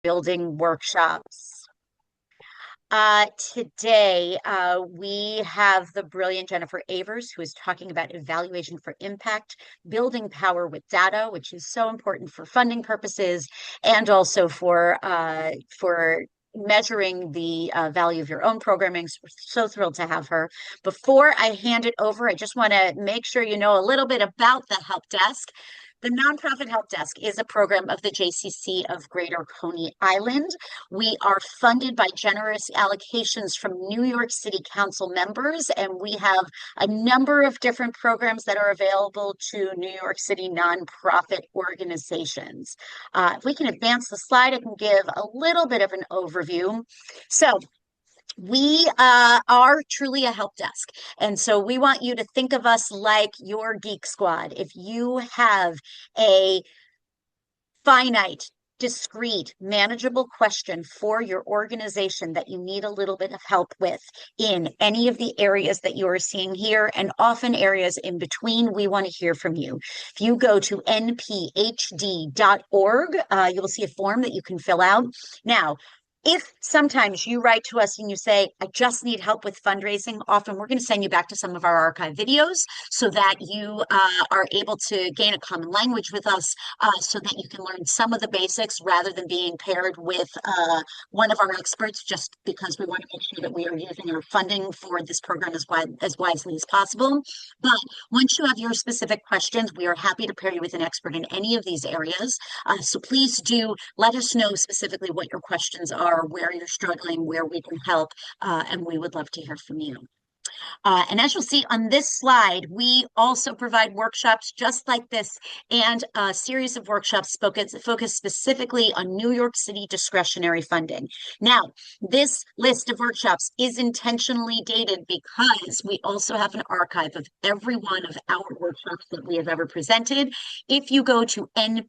building workshops. Today, we have the brilliant Jennifer Avers, who is talking about evaluation for impact, building power with data, which is so important for funding purposes and also for measuring the value of your own programming. So we're so thrilled to have her. Before I hand it over, I just want to make sure you know a little bit about the Help Desk. The Nonprofit Help Desk is a program of the JCC of Greater Coney Island. We are funded by generous allocations from New York City Council members, and we have a number of different programs that are available to New York City nonprofit organizations. If we can advance the slide, I can give a little bit of an overview. So, we are truly a help desk. And so we want you to think of us like your Geek Squad. If you have a finite, discrete, manageable question for your organization that you need a little bit of help with in any of the areas that you are seeing here, and often areas in between, we want to hear from you. If you go to nphd.org, you will see a form that you can fill out. Now, if sometimes you write to us and you say, I just need help with fundraising, often we're going to send you back to some of our archive videos so that you are able to gain a common language with us so that you can learn some of the basics rather than being paired with one of our experts, just because we want to make sure that we are using our funding for this program as wisely as possible. But once you have your specific questions, we are happy to pair you with an expert in any of these areas. So please do let us know specifically what your questions are, where you're struggling, where we can help, and we would love to hear from you. And as you'll see on this slide, we also provide workshops just like this and a series of workshops focused specifically on New York City discretionary funding. Now, this list of workshops is intentionally dated because we also have an archive of every one of our workshops that we have ever presented. If you go to nphd.org,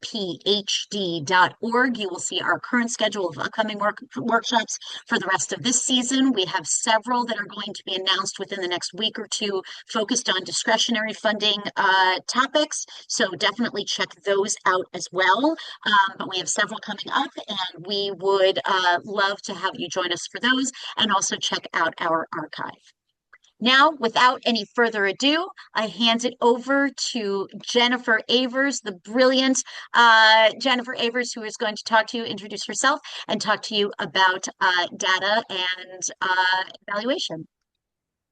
you will see our current schedule of upcoming workshops for the rest of this season. We have several that are going to be announced within the next week or two focused on discretionary funding topics. So definitely check those out as well. But we have several coming up, and we would love to have you join us for those and also check out our archive. Now, without any further ado, I hand it over to Jennifer Avers, the brilliant Jennifer Avers, who is going to talk to you, introduce herself, and talk to you about data and evaluation.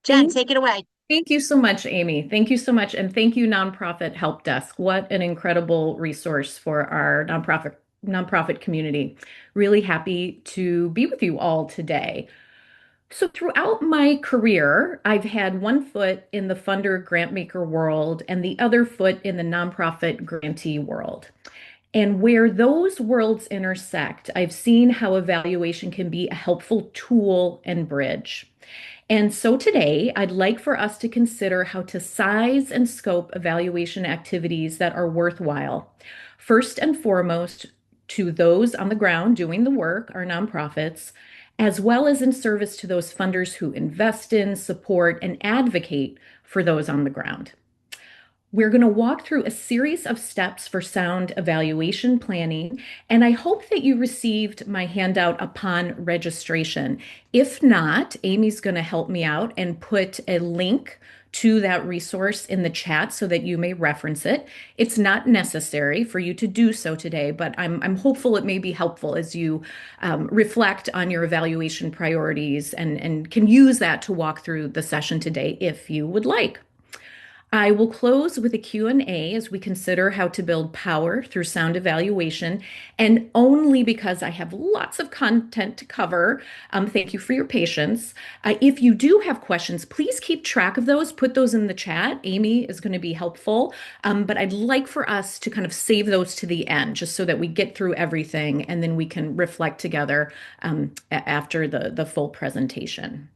Jen, Thank, take it away. thank you so much, Amy. Thank you so much. And thank you, Nonprofit Help Desk. What an incredible resource for our nonprofit community. Really happy to be with you all today. So throughout my career, I've had one foot in the funder grant maker world and the other foot in the nonprofit grantee world. And where those worlds intersect, I've seen how evaluation can be a helpful tool and bridge. And so today, I'd like for us to consider how to size and scope evaluation activities that are worthwhile. First and foremost, to those on the ground doing the work, our nonprofits, as well as in service to those funders who invest in, support, and advocate for those on the ground. We're going to walk through a series of steps for sound evaluation planning, and I hope that you received my handout upon registration. If not, Amy's going to help me out and put a link to that resource in the chat so that you may reference it. It's not necessary for you to do so today, but I'm hopeful it may be helpful as you reflect on your evaluation priorities and can use that to walk through the session today if you would like. I will close with a Q&A as we consider how to build power through sound evaluation, and only because I have lots of content to cover. Thank you for your patience. If you do have questions, please keep track of those. Put those in the chat. Amy is going to be helpful, but I'd like for us to kind of save those to the end, just so that we get through everything, and then we can reflect together after the full presentation.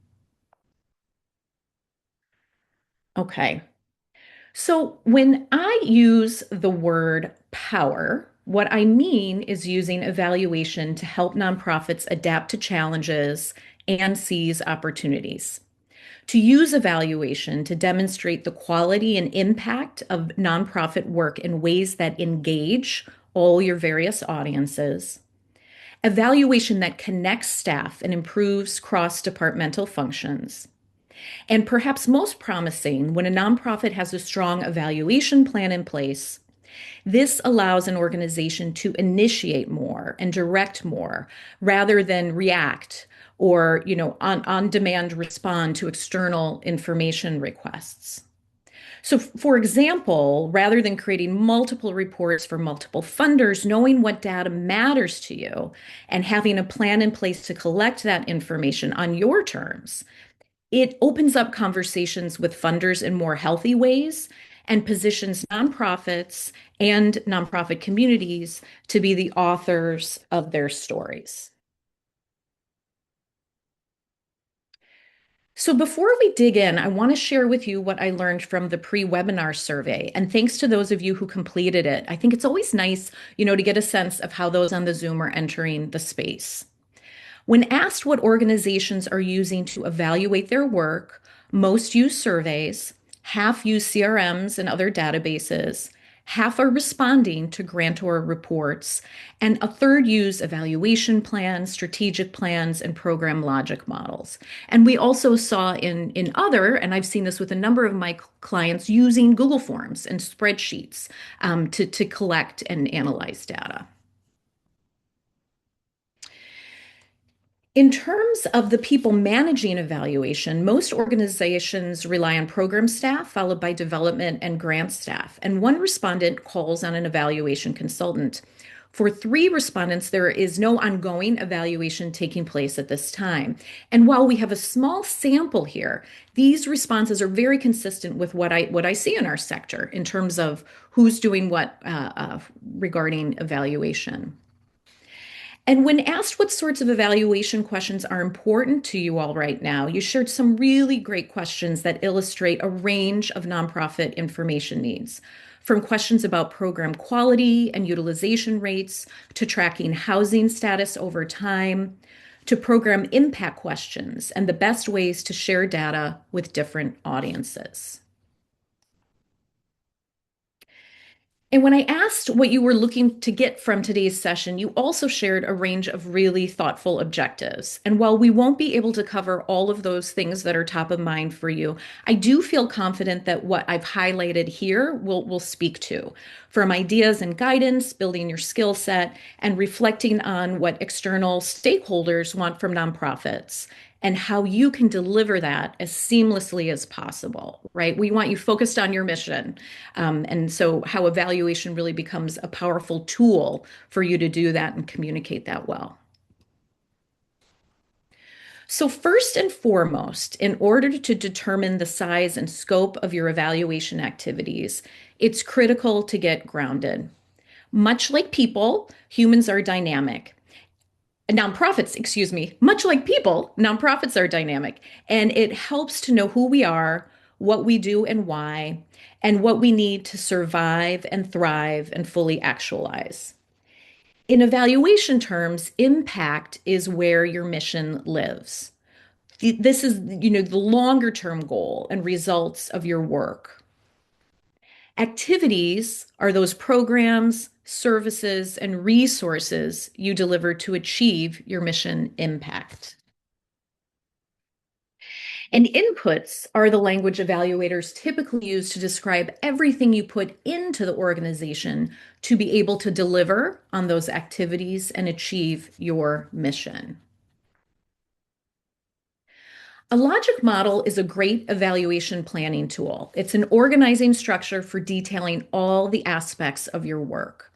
Okay. So when I use the word power, what I mean is using evaluation to help nonprofits adapt to challenges and seize opportunities. To use evaluation to demonstrate the quality and impact of nonprofit work in ways that engage all your various audiences, evaluation that connects staff and improves cross-departmental functions. And perhaps most promising, when a nonprofit has a strong evaluation plan in place, this allows an organization to initiate more and direct more rather than react or, on demand respond to external information requests. So, for example, rather than creating multiple reports for multiple funders, knowing what data matters to you and having a plan in place to collect that information on your terms, it opens up conversations with funders in more healthy ways and positions nonprofits and nonprofit communities to be the authors of their stories. So before we dig in, I want to share with you what I learned from the pre-webinar survey. And thanks to those of you who completed it. I think it's always nice, to get a sense of how those on the Zoom are entering the space. When asked what organizations are using to evaluate their work, most use surveys, half use CRMs and other databases, half are responding to grantor reports, and a third use evaluation plans, strategic plans, and program logic models. And we also saw in other, and I've seen this with a number of my clients, using Google Forms and spreadsheets to collect and analyze data. In terms of the people managing evaluation, most organizations rely on program staff, followed by development and grant staff. And one respondent calls on an evaluation consultant. For 3 respondents, there is no ongoing evaluation taking place at this time. And while we have a small sample here, these responses are very consistent with what I see in our sector in terms of who's doing what regarding evaluation. And when asked what sorts of evaluation questions are important to you all right now, you shared some really great questions that illustrate a range of nonprofit information needs, from questions about program quality and utilization rates, to tracking housing status over time, to program impact questions and the best ways to share data with different audiences. And when I asked what you were looking to get from today's session, you also shared a range of really thoughtful objectives. And while we won't be able to cover all of those things that are top of mind for you, I do feel confident that what I've highlighted here will speak to, from ideas and guidance, building your skill set, and reflecting on what external stakeholders want from nonprofits, and how you can deliver that as seamlessly as possible, right? We want you focused on your mission. And so how evaluation really becomes a powerful tool for you to do that and communicate that well. So first and foremost, in order to determine the size and scope of your evaluation activities, it's critical to get grounded. Much like people, humans are dynamic. Much like people, nonprofits are dynamic, and it helps to know who we are, what we do and why, and what we need to survive and thrive and fully actualize. In evaluation terms, impact is where your mission lives. This is, the longer term goal and results of your work. Activities are those programs, services, and resources you deliver to achieve your mission impact. And inputs are the language evaluators typically use to describe everything you put into the organization to be able to deliver on those activities and achieve your mission. A logic model is a great evaluation planning tool. It's an organizing structure for detailing all the aspects of your work.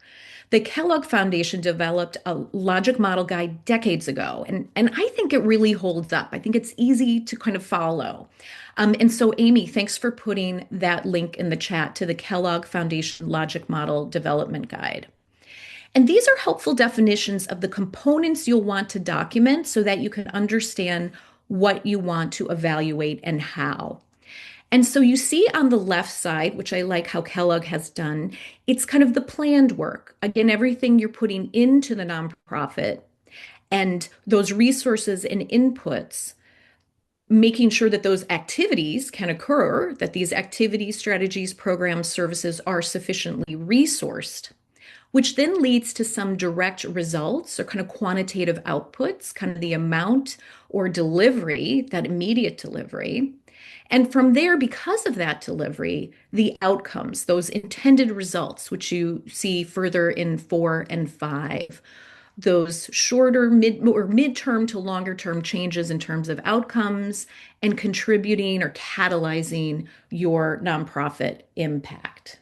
The Kellogg Foundation developed a logic model guide decades ago, and I think it really holds up. I think it's easy to kind of follow. And so, Amy, thanks for putting that link in the chat to the Kellogg Foundation Logic Model Development Guide. And these are helpful definitions of the components you'll want to document so that you can understand what you want to evaluate and how. And so you see on the left side, which I like how Kellogg has done, it's kind of the planned work. Again, everything you're putting into the nonprofit and those resources and inputs, making sure that those activities can occur, that these activities, strategies, programs, services are sufficiently resourced, which then leads to some direct results or kind of quantitative outputs, kind of the amount or delivery, that immediate delivery. And from there, because of that delivery, the outcomes, those intended results, which you see further in 4 and 5, those shorter midterm to longer term changes in terms of outcomes and contributing or catalyzing your nonprofit impact.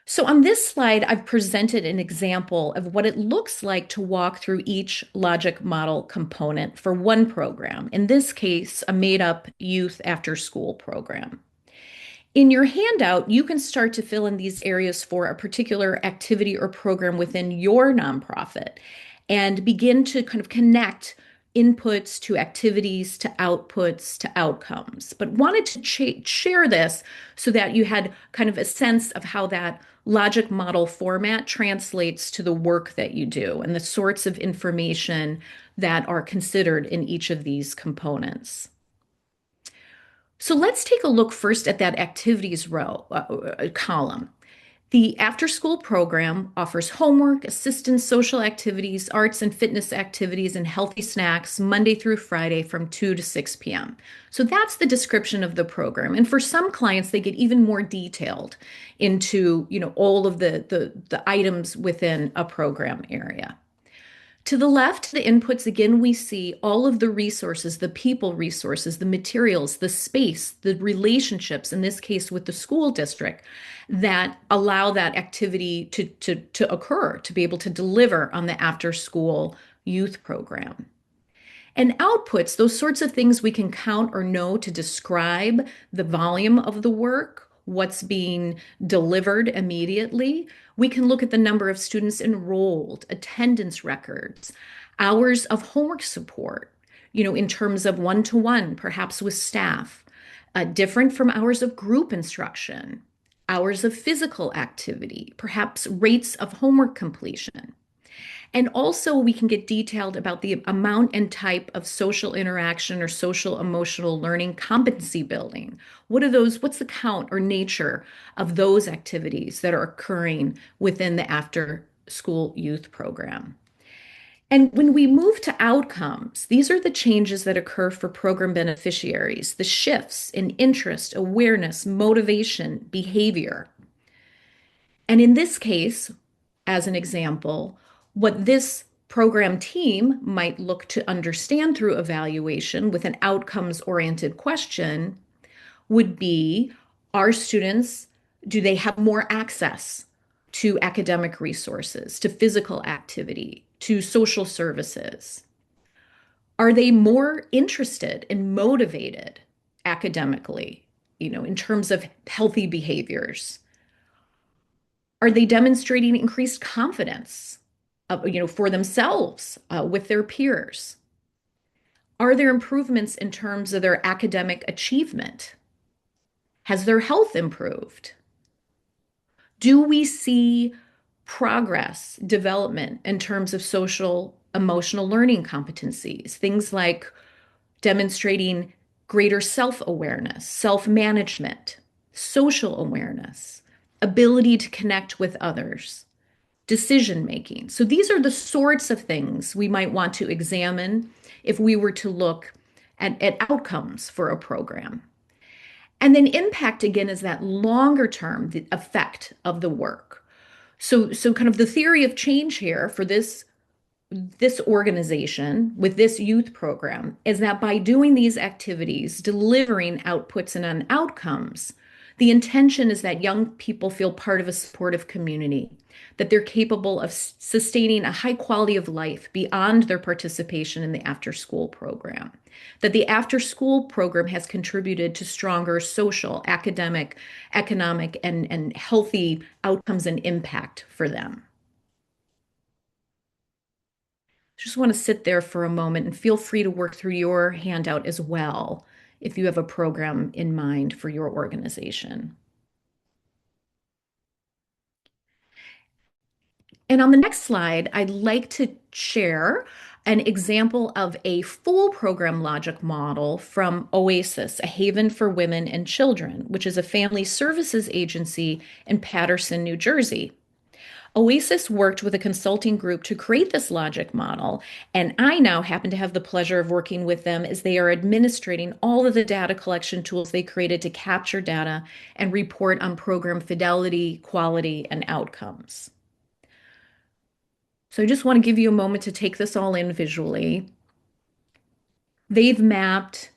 So on this slide, I've presented an example of what it looks like to walk through each logic model component for one program, in this case, a made-up youth after-school program. In your handout, you can start to fill in these areas for a particular activity or program within your nonprofit and begin to kind of connect inputs to activities, to outputs, to outcomes. But wanted to share this so that you had kind of a sense of how that logic model format translates to the work that you do and the sorts of information that are considered in each of these components. So let's take a look first at that activities column. The after school program offers homework, assistance, social activities, arts and fitness activities, and healthy snacks Monday through Friday from 2 to 6 p.m. So that's the description of the program. And for some clients, they get even more detailed into, all of the items within a program area. To the left, the inputs, again, we see all of the resources, the people resources, the materials, the space, the relationships, in this case with the school district, that allow that activity to occur, to be able to deliver on the after school youth program. And outputs, those sorts of things we can count or know to describe the volume of the work, what's being delivered immediately. We can look at the number of students enrolled, attendance records, hours of homework support, in terms of one-to-one, perhaps with staff, different from hours of group instruction, hours of physical activity, perhaps rates of homework completion. And also, we can get detailed about the amount and type of social interaction or social emotional learning competency building. What's the count or nature of those activities that are occurring within the after school youth program? And when we move to outcomes, these are the changes that occur for program beneficiaries, the shifts in interest, awareness, motivation, behavior. And in this case, as an example, what this program team might look to understand through evaluation with an outcomes-oriented question would be, are students, do they have more access to academic resources, to physical activity, to social services? Are they more interested and motivated academically, in terms of healthy behaviors? Are they demonstrating increased confidence, for themselves, with their peers? Are there improvements in terms of their academic achievement? Has their health improved? Do we see progress, development in terms of social emotional learning competencies? Things like demonstrating greater self-awareness, self-management, social awareness, ability to connect with others, decision making. So these are the sorts of things we might want to examine if we were to look at outcomes for a program. And then impact, again, is that longer term, the effect of the work. So kind of the theory of change here for this organization with this youth program is that by doing these activities, delivering outputs and outcomes, the intention is that young people feel part of a supportive community, that they're capable of sustaining a high quality of life beyond their participation in the after school program, that the after school program has contributed to stronger social, academic, economic, and healthy outcomes and impact for them. Just want to sit there for a moment and feel free to work through your handout as well if you have a program in mind for your organization. And on the next slide, I'd like to share an example of a full program logic model from Oasis, a haven for women and children, which is a family services agency in Paterson, New Jersey. Oasis worked with a consulting group to create this logic model, and I now happen to have the pleasure of working with them as they are administrating all of the data collection tools they created to capture data and report on program fidelity, quality, and outcomes. So I just want to give you a moment to take this all in visually. They've mapped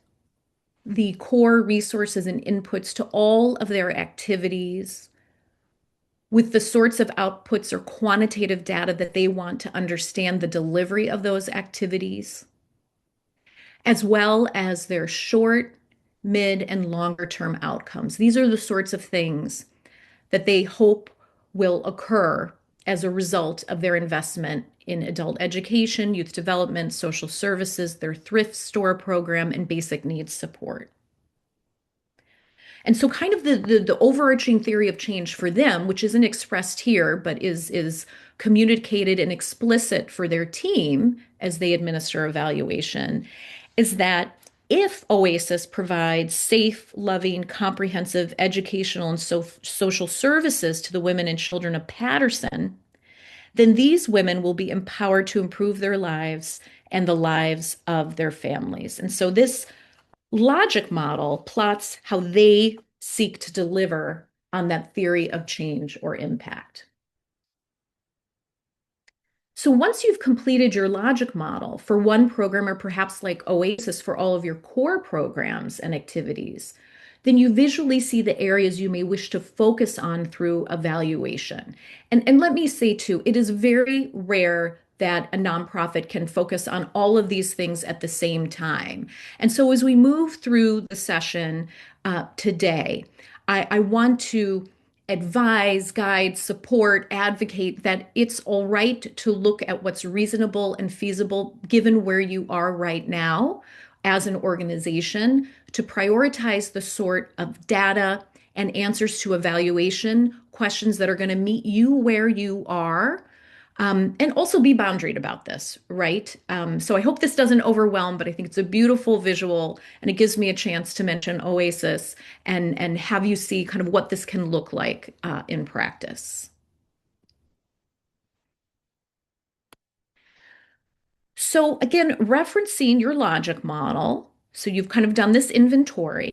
the core resources and inputs to all of their activities with the sorts of outputs or quantitative data that they want to understand the delivery of those activities, as well as their short, mid, and longer term outcomes. These are the sorts of things that they hope will occur as a result of their investment in adult education, youth development, social services, their thrift store program, and basic needs support. And so kind of the overarching theory of change for them, which isn't expressed here, but is communicated and explicit for their team as they administer evaluation, is that if Oasis provides safe, loving, comprehensive educational and social services to the women and children of Paterson, then these women will be empowered to improve their lives and the lives of their families. And so this logic model plots how they seek to deliver on that theory of change or impact. So once you've completed your logic model for one program, or perhaps like Oasis for all of your core programs and activities, then you visually see the areas you may wish to focus on through evaluation. And let me say too, it is very rare that a nonprofit can focus on all of these things at the same time. And so as we move through the session today, I want to advise, guide, support, advocate that it's all right to look at what's reasonable and feasible given where you are right now as an organization, to prioritize the sort of data and answers to evaluation questions that are going to meet you where you are. And also be boundaried about this, right? So I hope this doesn't overwhelm, but I think it's a beautiful visual and it gives me a chance to mention Oasis and have you see kind of what this can look like in practice. So again, referencing your logic model, so you've kind of done this inventory.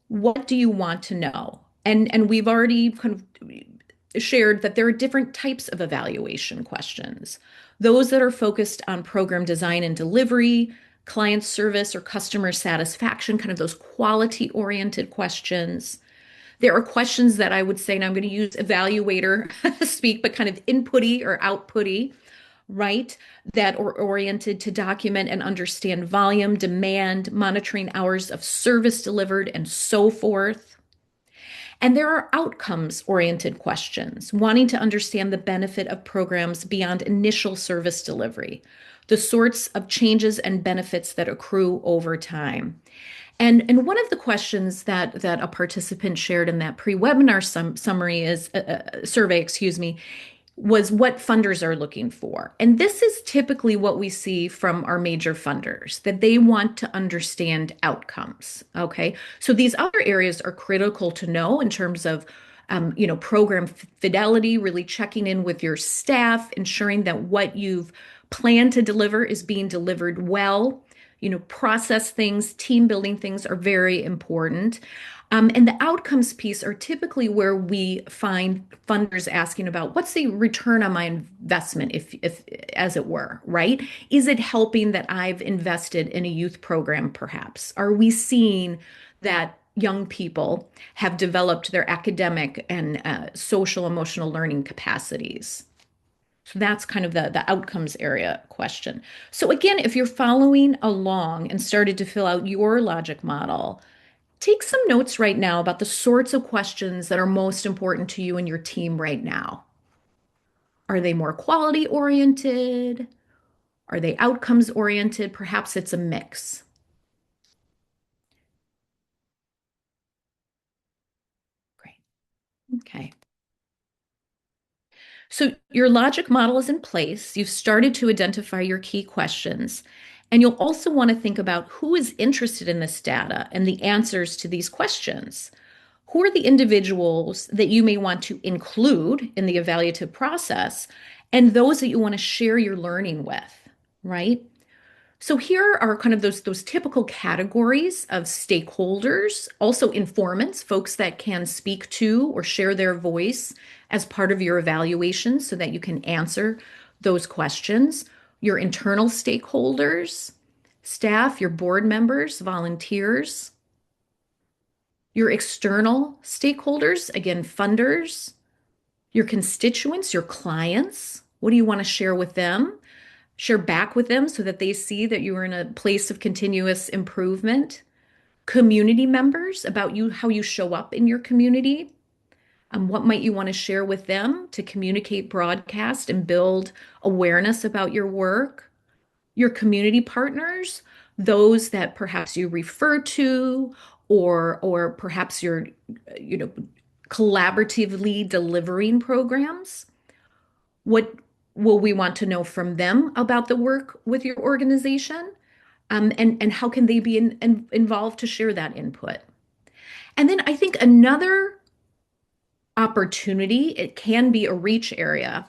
What do you want to know? And we've already kind of shared that there are different types of evaluation questions. Those that are focused on program design and delivery, client service or customer satisfaction, kind of those quality-oriented questions. There are questions that I would say, and I'm going to use evaluator speak, but kind of inputty or outputty, right? That are oriented to document and understand volume, demand, monitoring hours of service delivered, and so forth. And there are outcomes oriented questions, wanting to understand the benefit of programs beyond initial service delivery, the sorts of changes and benefits that accrue over time. And one of the questions that a participant shared in that pre-webinar summary is survey, excuse me, was what funders are looking for. And this is typically what we see from our major funders, that they want to understand outcomes. Okay. So these other areas are critical to know in terms of program fidelity, really checking in with your staff, ensuring that what you've planned to deliver is being delivered well. Process things, team building things are very important. And the outcomes piece are typically where we find funders asking about what's the return on my investment, if as it were, right? Is it helping that I've invested in a youth program, perhaps? Are we seeing that young people have developed their academic and social emotional learning capacities? So that's kind of the outcomes area question. So again, if you're following along and started to fill out your logic model, take some notes right now about the sorts of questions that are most important to you and your team right now. Are they more quality oriented? Are they outcomes oriented? Perhaps it's a mix. Great. Okay. So your logic model is in place. You've started to identify your key questions. And you'll also want to think about who is interested in this data and the answers to these questions. Who are the individuals that you may want to include in the evaluative process and those that you want to share your learning with, right? So here are kind of those typical categories of stakeholders, also informants, folks that can speak to or share their voice as part of your evaluation so that you can answer those questions. Your internal stakeholders, staff, your board members, volunteers, your external stakeholders, again, funders, your constituents, your clients. What do you want to share with them? Share back with them so that they see that you are in a place of continuous improvement. Community members, about you, how you show up in your community. What might you want to share with them to communicate, broadcast, and build awareness about your work? Your community partners, those that perhaps you refer to, or perhaps you're, you know, collaboratively delivering programs. What will we want to know from them about the work with your organization? And how can they be involved to share that input? And then I think another opportunity, it can be a reach area,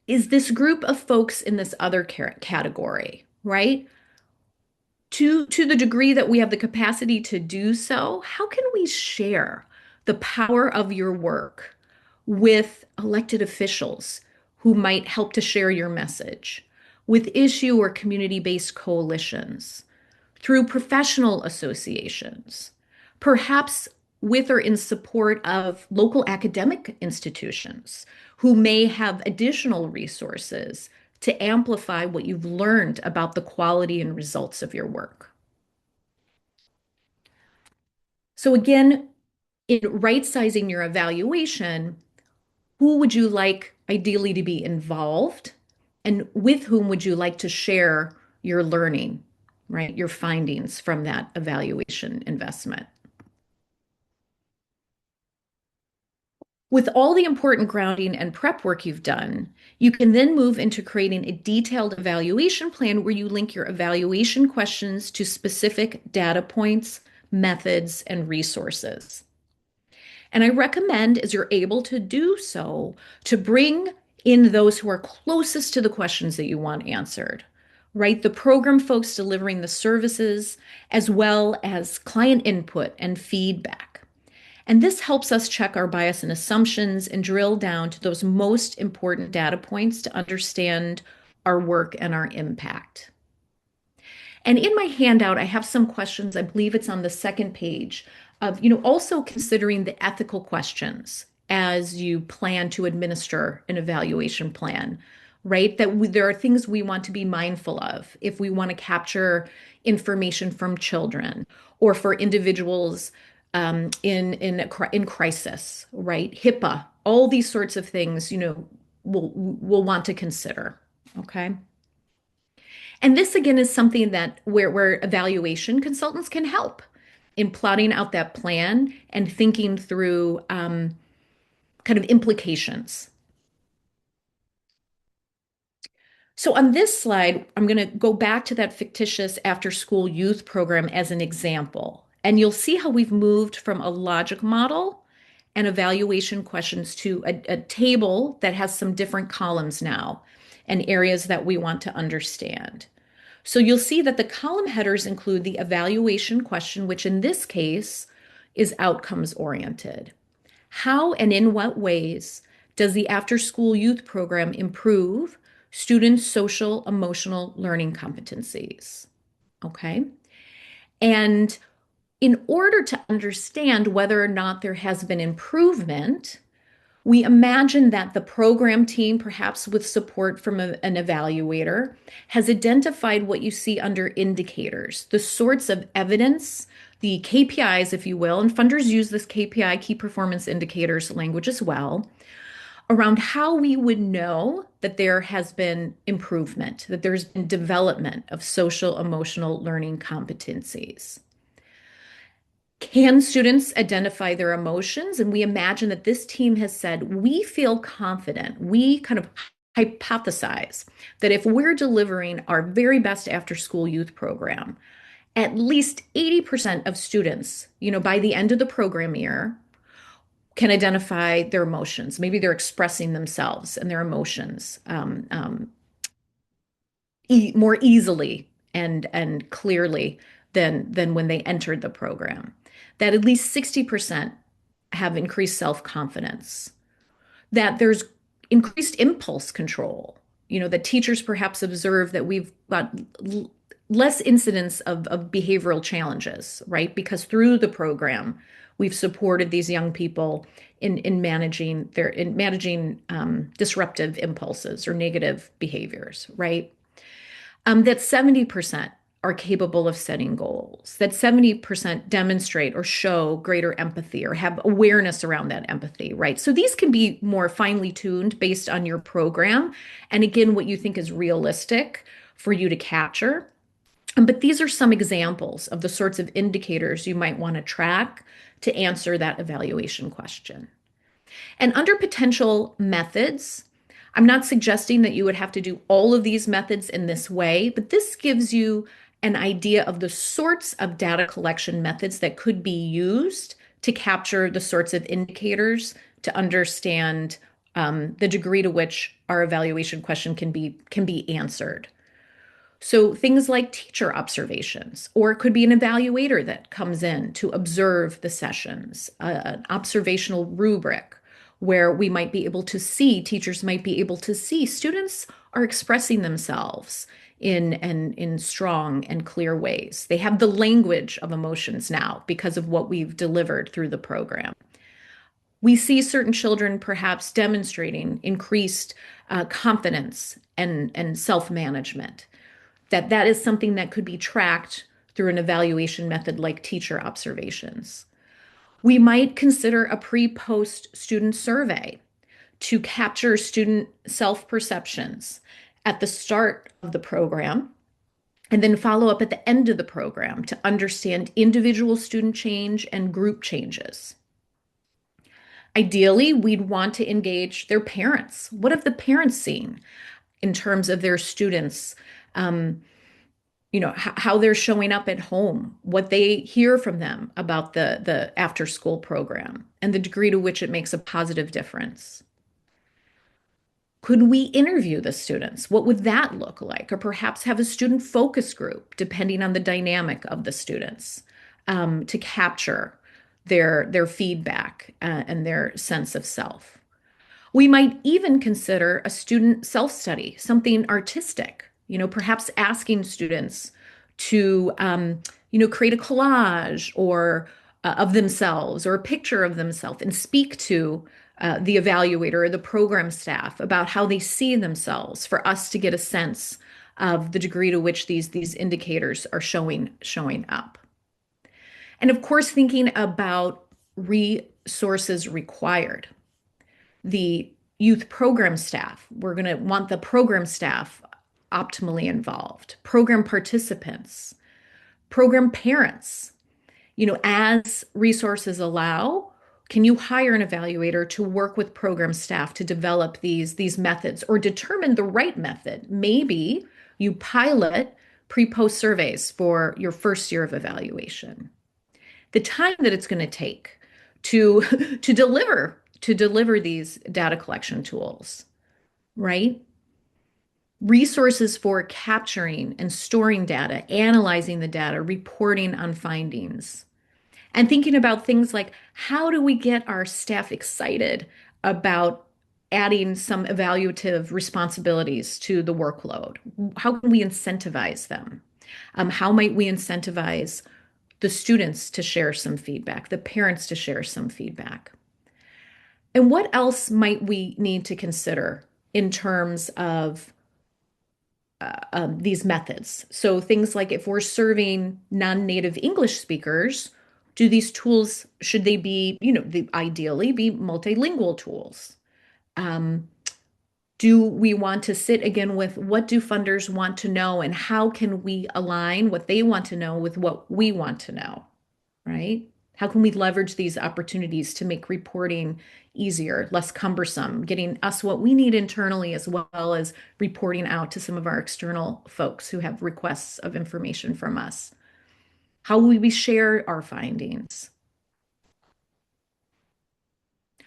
is this group of folks in this other category, right? To the degree that we have the capacity to do so, how can we share the power of your work with elected officials who might help to share your message, with issue or community-based coalitions, through professional associations, perhaps with or in support of local academic institutions who may have additional resources to amplify what you've learned about the quality and results of your work. So again, in right-sizing your evaluation, who would you like ideally to be involved? And with whom would you like to share your learning, right? Your findings from that evaluation investment. With all the important grounding and prep work you've done, you can then move into creating a detailed evaluation plan where you link your evaluation questions to specific data points, methods, and resources. And I recommend, as you're able to do so, to bring in those who are closest to the questions that you want answered, right? The program folks delivering the services, as well as client input and feedback. And this helps us check our bias and assumptions and drill down to those most important data points to understand our work and our impact. And in my handout, I have some questions. I believe it's on the second page of, also considering the ethical questions as you plan to administer an evaluation plan, right? There are things we want to be mindful of if we want to capture information from children or for individuals in crisis, right? HIPAA, all these sorts of things, we'll want to consider. Okay. And this again is something that where evaluation consultants can help in plotting out that plan and thinking through kind of implications. So on this slide, I'm going to go back to that fictitious after-school youth program as an example. And you'll see how we've moved from a logic model and evaluation questions to a table that has some different columns now and areas that we want to understand. So you'll see that the column headers include the evaluation question, which in this case is outcomes oriented. How and in what ways does the after-school youth program improve students' social, emotional learning competencies? Okay. And in order to understand whether or not there has been improvement, we imagine that the program team, perhaps with support from an evaluator, has identified what you see under indicators, the sorts of evidence, the KPIs, if you will, and funders use this KPI, key performance indicators language as well, around how we would know that there has been improvement, that there's been development of social emotional learning competencies. Can students identify their emotions? And we imagine that this team has said, we feel confident. We kind of hypothesize that if we're delivering our very best after school youth program, at least 80% of students, by the end of the program year, can identify their emotions. Maybe they're expressing themselves and their emotions more easily and clearly than when they entered the program. That at least 60% have increased self-confidence. That there's increased impulse control. That teachers perhaps observe that we've got less incidents of behavioral challenges, right? Because through the program, we've supported these young people in managing disruptive impulses or negative behaviors, right? That 70% are capable of setting goals, that 70% demonstrate or show greater empathy or have awareness around that empathy, right? So these can be more finely tuned based on your program. And again, what you think is realistic for you to capture. But these are some examples of the sorts of indicators you might want to track to answer that evaluation question. And under potential methods, I'm not suggesting that you would have to do all of these methods in this way, but this gives you an idea of the sorts of data collection methods that could be used to capture the sorts of indicators to understand the degree to which our evaluation question can be answered. So things like teacher observations, or it could be an evaluator that comes in to observe the sessions, an observational rubric where we might be able to see, teachers might be able to see students are expressing themselves in strong and clear ways. They have the language of emotions now because of what we've delivered through the program. We see certain children perhaps demonstrating increased confidence and self-management. That is something that could be tracked through an evaluation method like teacher observations. We might consider a pre-post student survey to capture student self-perceptions at the start of the program and then follow up at the end of the program to understand individual student change and group changes. Ideally, we'd want to engage their parents. What have the parents seen in terms of their students? How they're showing up at home, what they hear from them about the after school program, and the degree to which it makes a positive difference. Could we interview the students? What would that look like? Or perhaps have a student focus group, depending on the dynamic of the students, to capture their feedback and their sense of self. We might even consider a student self-study, something artistic, perhaps asking students to, create a collage or of themselves or a picture of themselves and speak to the evaluator or the program staff about how they see themselves for us to get a sense of the degree to which these indicators are showing up. And of course, thinking about resources required. The youth program staff, we're going to want the program staff optimally involved, program participants, program parents. As resources allow, can you hire an evaluator to work with program staff to develop these methods or determine the right method? Maybe you pilot pre-post surveys for your first year of evaluation. The time that it's going to take to deliver these data collection tools, right? Resources for capturing and storing data, analyzing the data, reporting on findings, and thinking about things like how do we get our staff excited about adding some evaluative responsibilities to the workload? How can we incentivize them? How might we incentivize the students to share some feedback, the parents to share some feedback? And what else might we need to consider in terms of these methods? So things like if we're serving non-native English speakers, do these tools, should they be, ideally be multilingual tools? Do we want to sit again with what do funders want to know and how can we align what they want to know with what we want to know, right? How can we leverage these opportunities to make reporting easier, less cumbersome, getting us what we need internally as well as reporting out to some of our external folks who have requests of information from us? How will we share our findings?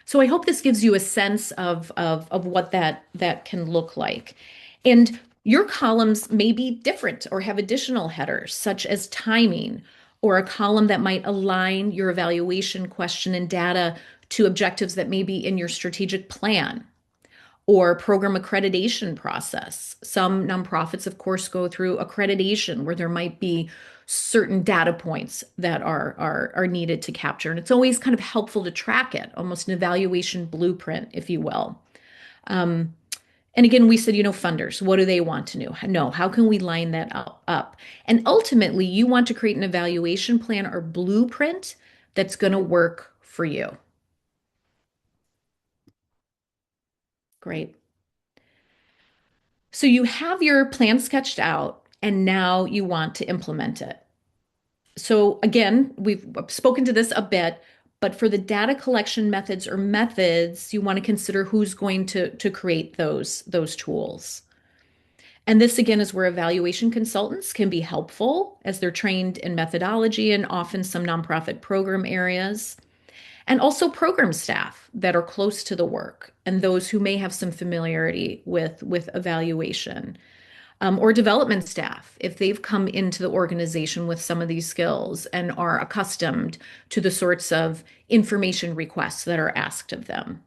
So I hope this gives you a sense of what that can look like. And your columns may be different or have additional headers, such as timing, or a column that might align your evaluation question and data to objectives that may be in your strategic plan or program accreditation process. Some nonprofits, of course, go through accreditation where there might be certain data points that are needed to capture. And it's always kind of helpful to track it, almost an evaluation blueprint, if you will. Um, and again, we said, funders, what do they want to know? How can we line that up? And ultimately, you want to create an evaluation plan or blueprint that's going to work for you. Great. So you have your plan sketched out, and now you want to implement it. So again, we've spoken to this a bit, but for the data collection methods, you want to consider who's going to create those tools. And this again is where evaluation consultants can be helpful as they're trained in methodology and often some nonprofit program areas. And also program staff that are close to the work and those who may have some familiarity with evaluation. Or development staff, if they've come into the organization with some of these skills and are accustomed to the sorts of information requests that are asked of them.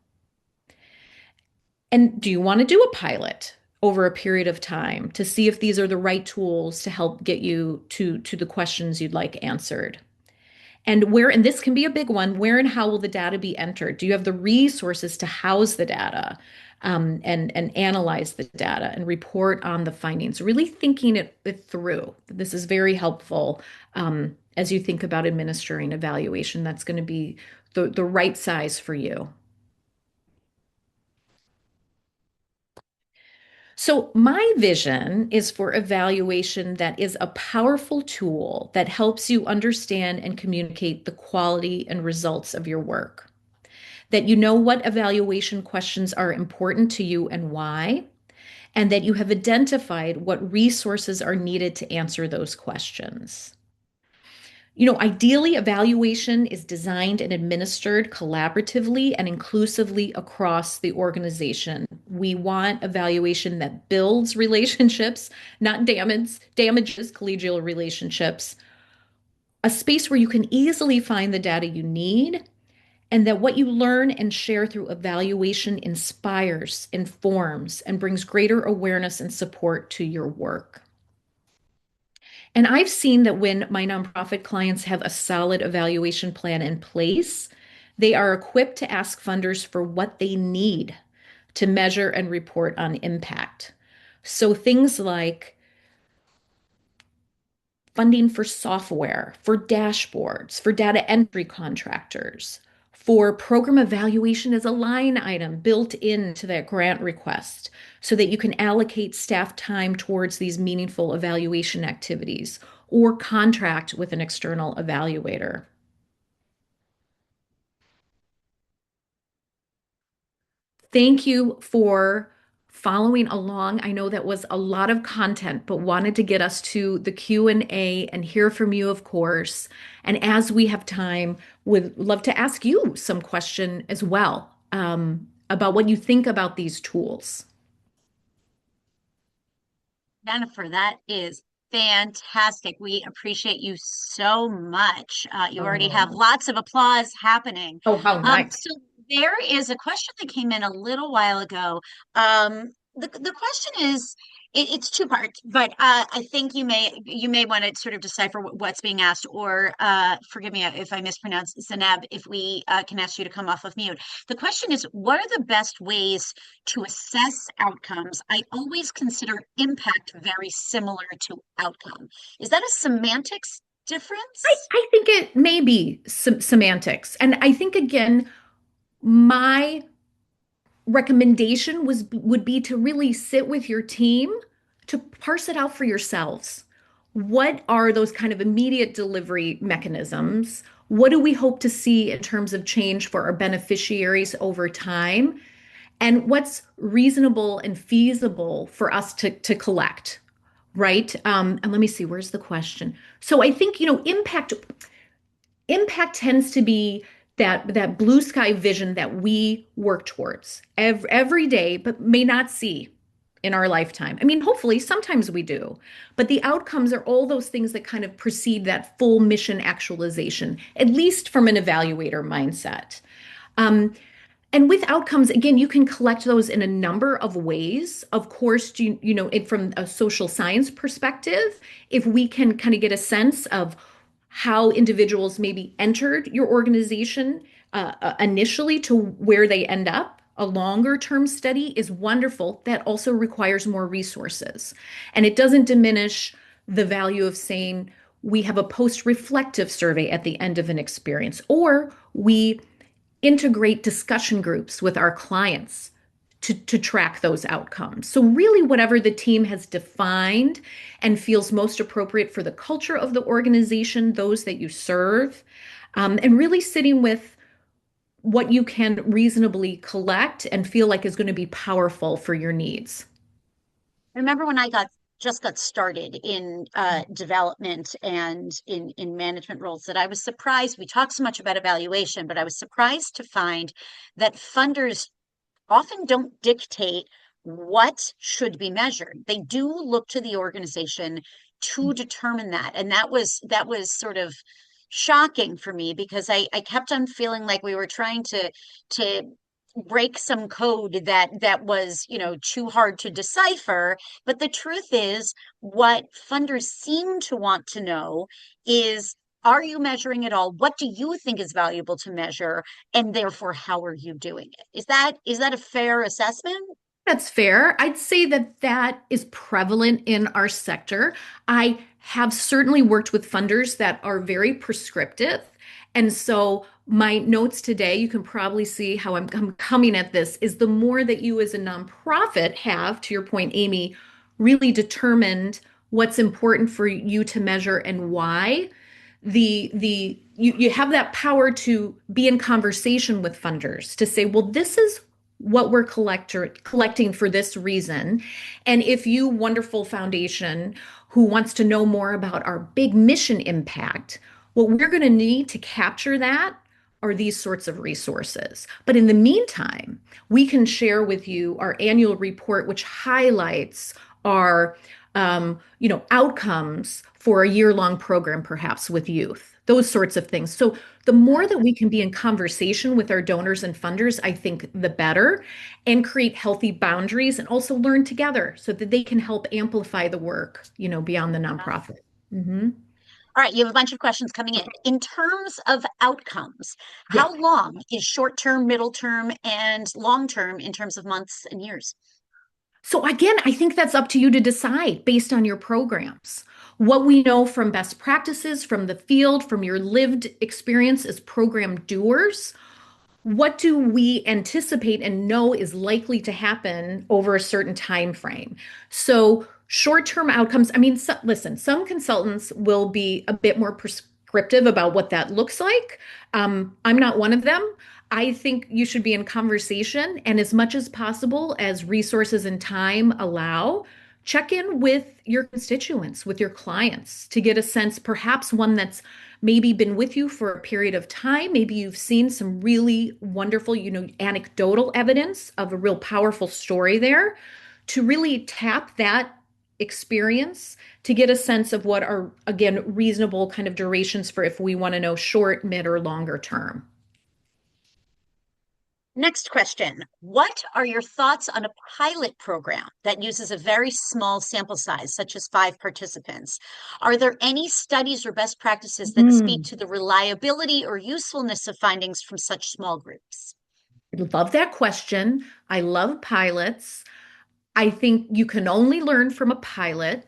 And do you want to do a pilot over a period of time to see if these are the right tools to help get you to the questions you'd like answered? And this can be a big one, where and how will the data be entered? Do you have the resources to house the data, and analyze the data and report on the findings? Really thinking it through. This is very helpful as you think about administering evaluation. That's going to be the right size for you. So, my vision is for evaluation that is a powerful tool that helps you understand and communicate the quality and results of your work. That you know what evaluation questions are important to you and why, and that you have identified what resources are needed to answer those questions. Ideally, evaluation is designed and administered collaboratively and inclusively across the organization. We want evaluation that builds relationships, not damages collegial relationships, a space where you can easily find the data you need, and that what you learn and share through evaluation inspires, informs, and brings greater awareness and support to your work. And I've seen that when my nonprofit clients have a solid evaluation plan in place, they are equipped to ask funders for what they need to measure and report on impact. So things like funding for software, for dashboards, for data entry contractors, for program evaluation as a line item built into that grant request so that you can allocate staff time towards these meaningful evaluation activities or contract with an external evaluator. Thank you for following along. I know that was a lot of content, but wanted to get us to the Q&A and hear from you, of course. And as we have time, would love to ask you some question as well, about what you think about these tools. Jennifer, that is fantastic. We appreciate you so much. You already have Oh, lots of applause happening. oh, how nice. So there is a question that came in a little while ago. The question is, it's two parts, but I think you may want to sort of decipher what's being asked, or forgive me if I mispronounce Zanab, if we can ask you to come off of mute. The question is, what are the best ways to assess outcomes? I always consider impact very similar to outcome. Is that a semantics difference? I think it may be semantics. And I think, again, my recommendation would be to really sit with your team to parse it out for yourselves. What are those kind of immediate delivery mechanisms? What do we hope to see in terms of change for our beneficiaries over time? And what's reasonable and feasible for us to collect, right? And let me see, where's the question? So I think, impact tends to be that blue sky vision that we work towards every day, but may not see in our lifetime. I mean, hopefully, sometimes we do, but the outcomes are all those things that kind of precede that full mission actualization, at least from an evaluator mindset. Um, and with outcomes, again, you can collect those in a number of ways. Of course, from a social science perspective, if we can kind of get a sense of how individuals maybe entered your organization initially to where they end up, a longer term study is wonderful. That also requires more resources. And it doesn't diminish the value of saying we have a post reflective survey at the end of an experience, or we integrate discussion groups with our clients to track those outcomes. So, really, whatever the team has defined and feels most appropriate for the culture of the organization, those that you serve, and really sitting with what you can reasonably collect and feel like is going to be powerful for your needs. I remember when I just got started in development and in management roles that I was surprised. We talk so much about evaluation, but I was surprised to find that funders often don't dictate what should be measured. They do look to the organization to determine that. And that was sort of shocking for me because I kept on feeling like we were trying to break some code that was, too hard to decipher. But the truth is, what funders seem to want to know is, are you measuring it all? What do you think is valuable to measure? And therefore, how are you doing it? Is that a fair assessment? That's fair. I'd say that that is prevalent in our sector. I have certainly worked with funders that are very prescriptive. And so my notes today, you can probably see how I'm coming at this, is the more that you as a nonprofit have, to your point, Amy, really determined what's important for you to measure and why. You have that power to be in conversation with funders to say, well, this is what we're collecting for this reason. And if you, wonderful foundation who wants to know more about our big mission impact, what we're going to need to capture that are these sorts of resources. But in the meantime, we can share with you our annual report, which highlights our outcomes for a year-long program, perhaps with youth, those sorts of things. So the more that we can be in conversation with our donors and funders, I think the better, and create healthy boundaries and also learn together so that they can help amplify the work, beyond the nonprofit. Mhm. All right, you have a bunch of questions coming in. In terms of outcomes, Yeah. how long is short term, middle term, and long term in terms of months and years? So again, I think that's up to you to decide based on your programs. What we know from best practices, from the field, from your lived experience as program doers, what do we anticipate and know is likely to happen over a certain time frame? So short-term outcomes, I mean, listen, some consultants will be a bit more prescriptive about what that looks like. I'm not one of them. I think you should be in conversation, and as much as possible, as resources and time allow, check in with your constituents, with your clients to get a sense, perhaps one that's maybe been with you for a period of time. Maybe you've seen some really wonderful, anecdotal evidence of a real powerful story there, to really tap that experience to get a sense of what are, again, reasonable kind of durations for if we want to know short, mid, or longer term. Next question. What are your thoughts on a pilot program that uses a very small sample size, such as 5 participants? Are there any studies or best practices that speak Hmm. to the reliability or usefulness of findings from such small groups? I love that question. I love pilots. I think you can only learn from a pilot.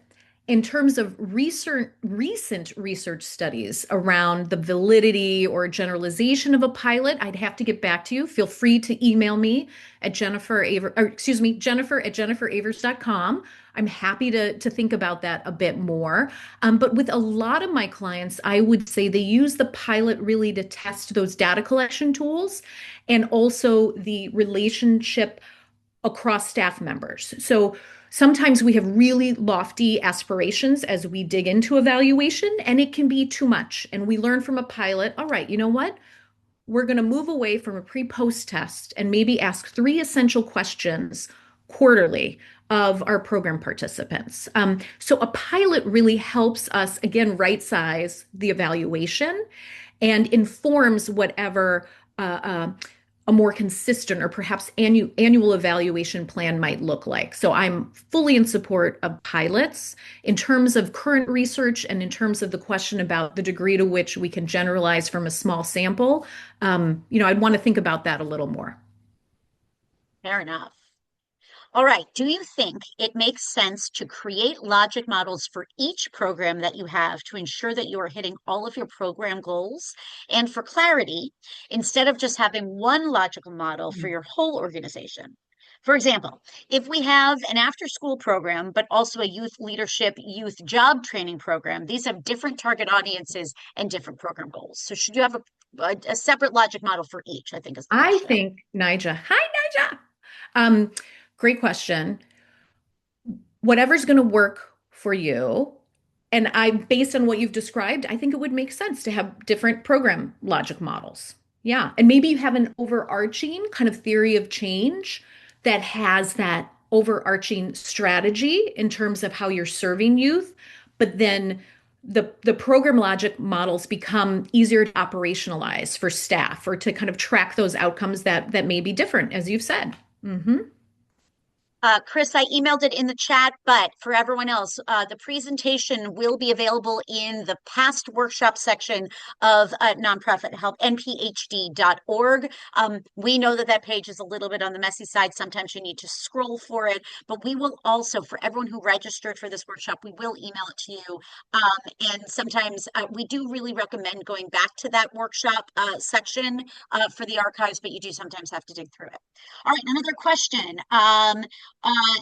in terms of recent research studies around the validity or generalization of a pilot, I'd have to get back to you. Feel free to email me at Jennifer at jenniferavers.com. I'm happy to think about that a bit more. But with a lot of my clients, I would say they use the pilot really to test those data collection tools and also the relationship across staff members. So sometimes we have really lofty aspirations as we dig into evaluation, and it can be too much. And we learn from a pilot, all right, you know what? We're going to move away from a pre-post test and maybe ask three essential questions quarterly of our program participants. So a pilot really helps us, again, right size the evaluation and informs whatever a more consistent or perhaps annual evaluation plan might look like. So I'm fully in support of pilots in terms of current research and in terms of the question about the degree to which we can generalize from a small sample. I'd want to think about that a little more. Fair enough. All right. Do you think it makes sense to create logic models for each program that you have to ensure that you are hitting all of your program goals? And for clarity, instead of just having one logical model for your whole organization. For example, if we have an after-school program, but also a youth leadership, youth job training program, these have different target audiences and different program goals. So should you have a separate logic model for each, I think is the I question. think, Nija, hi, Nija. Um, Great question. Whatever's going to work for you. And based on what you've described, I think it would make sense to have different program logic models. Yeah. And maybe you have an overarching kind of theory of change that has that overarching strategy in terms of how you're serving youth, but then the program logic models become easier to operationalize for staff or to kind of track those outcomes that may be different, as you've said. Hmm. Chris, I emailed it in the chat, but for everyone else, the presentation will be available in the past workshop section of Nonprofit Help, nphd.org. We know that that page is a little bit on the messy side. Sometimes you need to scroll for it, but we will also, for everyone who registered for this workshop, we will email it to you. And sometimes we do really recommend going back to that workshop section for the archives, but you do sometimes have to dig through it. All right, another question.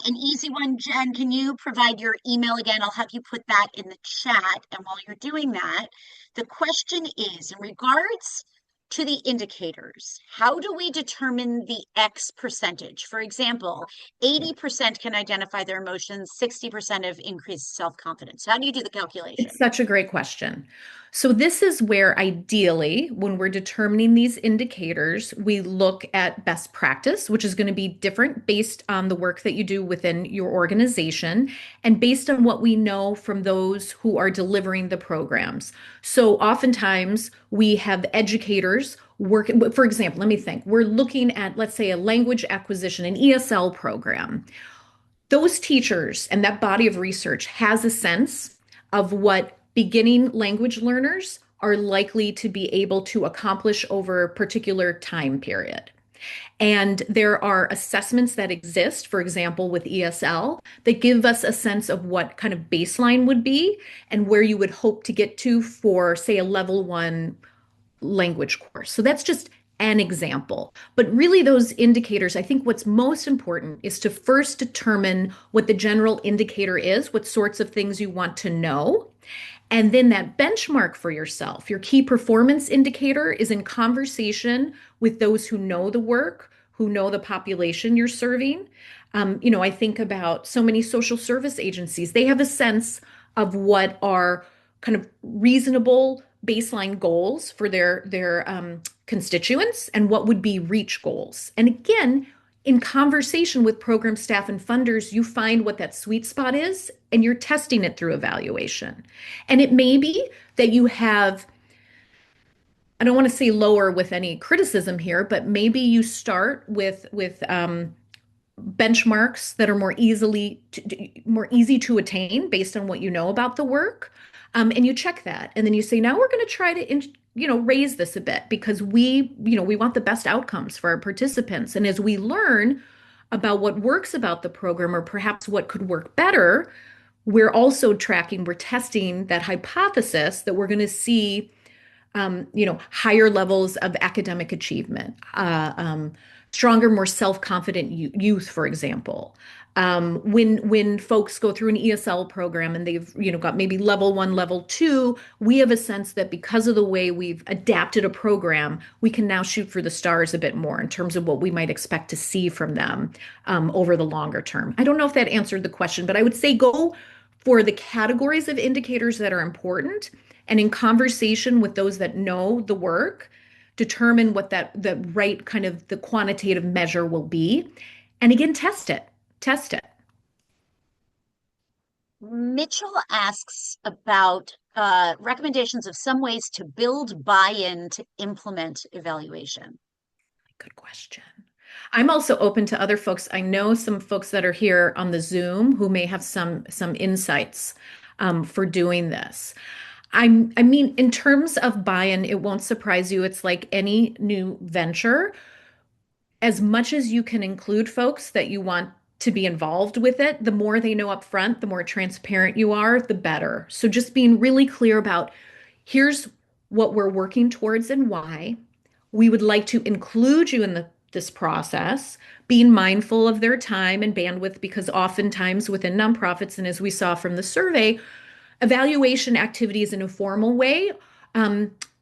An easy one, Jen, can you provide your email again? I'll have you put that in the chat. And while you're doing that, the question is in regards to the indicators, how do we determine the X percentage? For example, 80% can identify their emotions, 60% have increased self-confidence. How do you do the calculation? It's such a great question. So, this is where ideally, when we're determining these indicators, we look at best practice, which is going to be different based on the work that you do within your organization and based on what we know from those who are delivering the programs. So, oftentimes we have educators working, for example, let me think, we're looking at, let's say, a language acquisition, an ESL program. Those teachers and that body of research has a sense of what beginning language learners are likely to be able to accomplish over a particular time period. And there are assessments that exist, for example, with ESL, that give us a sense of what kind of baseline would be and where you would hope to get to for, say, a level one language course. So that's just an example. But really, those indicators, I think what's most important is to first determine what the general indicator is, what sorts of things you want to know. And then that benchmark for yourself, your key performance indicator, is in conversation with those who know the work, who know the population you're serving. I think about so many social service agencies. They have a sense of what are kind of reasonable baseline goals for their constituents and what would be reach goals. And again, in conversation with program staff and funders, you find what that sweet spot is and you're testing it through evaluation. And it may be that you have, I don't want to say lower with any criticism here, but maybe you start with benchmarks that are more easy to attain based on what you know about the work. And you check that. And then you say, now we're going to try to, raise this a bit because we want the best outcomes for our participants. And as we learn about what works about the program or perhaps what could work better, we're also tracking, we're testing that hypothesis that we're going to see higher levels of academic achievement, stronger, more self-confident youth, for example. When folks go through an ESL program and they've, got maybe level one, level two, we have a sense that because of the way we've adapted a program, we can now shoot for the stars a bit more in terms of what we might expect to see from them over the longer term. I don't know if that answered the question, but I would say go for the categories of indicators that are important, and in conversation with those that know the work, determine what the right kind of the quantitative measure will be. And again, test it. Mitchell asks about recommendations of some ways to build buy-in to implement evaluation. Good question. I'm also open to other folks. I know some folks that are here on the Zoom who may have some insights for doing this. I mean, in terms of buy-in, it won't surprise you. It's like any new venture. As much as you can include folks that you want to be involved with it, the more they know up front, the more transparent you are, the better. So just being really clear about here's what we're working towards and why. We would like to include you in this process, being mindful of their time and bandwidth, because oftentimes within nonprofits, and as we saw from the survey, evaluation activities in a formal way,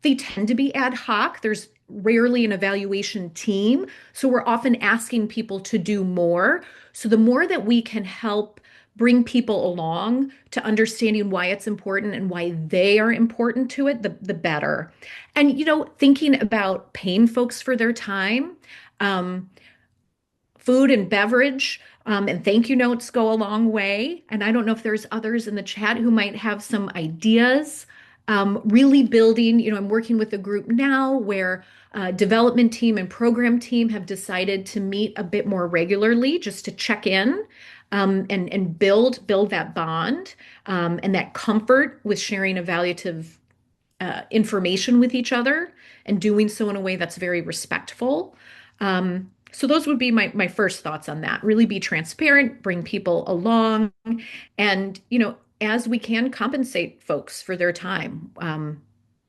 they tend to be ad hoc. There's rarely an evaluation team. So we're often asking people to do more. So the more that we can help bring people along to understanding why it's important and why they are important to it, the better. And, thinking about paying folks for their time, food and beverage, and thank you notes go a long way. And I don't know if there's others in the chat who might have some ideas. Really building, I'm working with a group now where development team and program team have decided to meet a bit more regularly just to check in and build that bond and that comfort with sharing evaluative information with each other and doing so in a way that's very respectful. So those would be my first thoughts on that. Really be transparent, bring people along, and as we can, compensate folks for their time.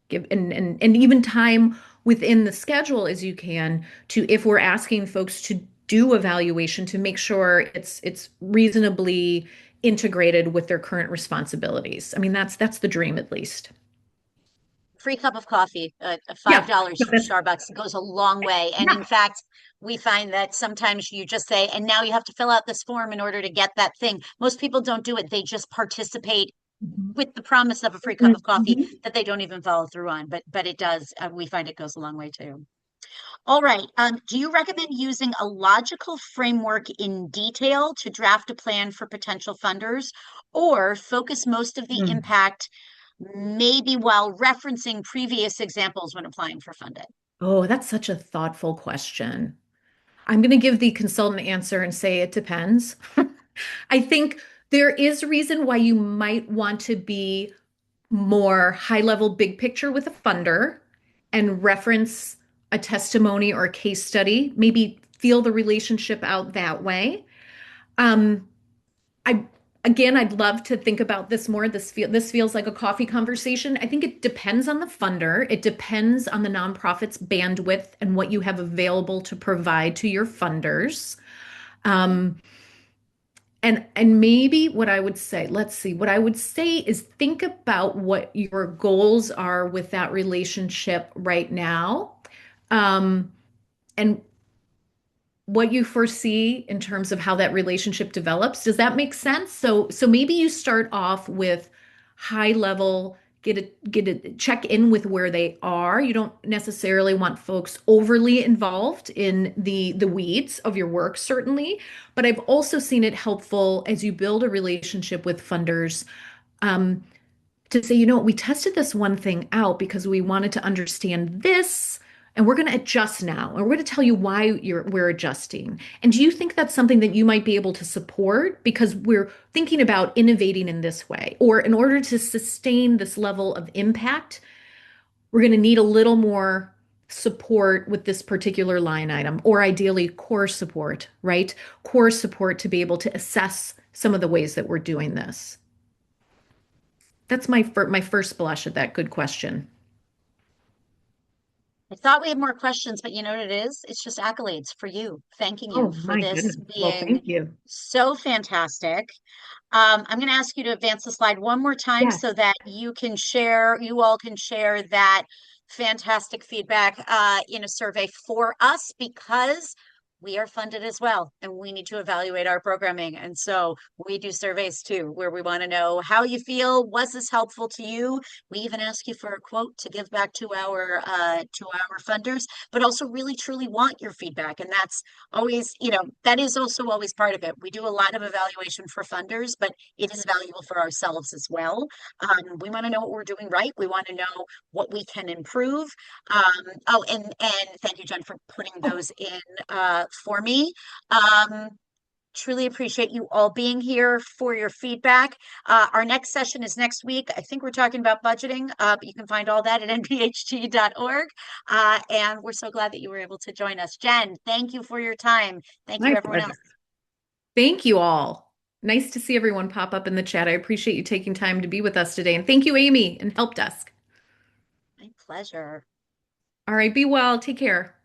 Give and even time within the schedule as you can, to if we're asking folks to do evaluation, to make sure it's reasonably integrated with their current responsibilities. I mean, that's the dream, at least. Free cup of coffee, Yeah. $5 from Starbucks goes a long way. And in Yeah. fact, we find that sometimes you just say, and now you have to fill out this form in order to get that thing. Most people don't do it. They just participate Mhm. with the promise of a free cup of coffee Mhm. that they don't even follow through on. But it does. We find it goes a long way too. All right. Do you recommend using a logical framework in detail to draft a plan for potential funders, or focus most of the Mm. impact maybe while referencing previous examples when applying for funding? Oh, that's such a thoughtful question. I'm going to give the consultant answer and say it depends. I think there is a reason why you might want to be more high level, big picture with a funder and reference a testimony or a case study, maybe feel the relationship out that way. Um, I again, I'd love to think about this more. This feels like a coffee conversation. I think it depends on the funder. It depends on the nonprofit's bandwidth and what you have available to provide to your funders. Um, and maybe what I would say, let's see, what I would say is think about what your goals are with that relationship right now, um, and what you foresee in terms of how that relationship develops. Does that make sense? So maybe you start off with high level, get a check in with where they are. You don't necessarily want folks overly involved in the weeds of your work, certainly, but I've also seen it helpful as you build a relationship with funders, um, to say, we tested this one thing out because we wanted to understand this, and we're going to adjust now, and we're going to tell you why we're adjusting. And do you think that's something that you might be able to support? Because we're thinking about innovating in this way, or in order to sustain this level of impact, we're going to need a little more support with this particular line item, or ideally core support, right? Core support to be able to assess some of the ways that we're doing this. That's my first blush at that. Good question. I thought we had more questions, but you know what it is? It's just accolades for you, thanking you Oh for my this goodness. Well, being thank you. so fantastic. I'm going to ask you to advance the slide one more time Yes. so that you all can share that fantastic feedback in a survey for us because we are funded as well and we need to evaluate our programming. And so we do surveys too, where we want to know how you feel. Was this helpful to you? We even ask you for a quote to give back to our funders, but also really truly want your feedback. And that's always, that is also always part of it. We do a lot of evaluation for funders, but it is valuable for ourselves as well. We want to know what we're doing right. We want to know what we can improve. And thank you, Jen, for putting Oh, those in for me. Um, Truly appreciate you all being here for your feedback. Our next session is next week. I think we're talking about budgeting, but you can find all that at npht.org. And we're so glad that you were able to join us. Jen, thank you for your time. Thank you, my everyone else. pleasure. Thank you all. Nice to see everyone pop up in the chat. I appreciate you taking time to be with us today. And thank you, Amy, and Help Desk. My pleasure. All right, be well. Take care.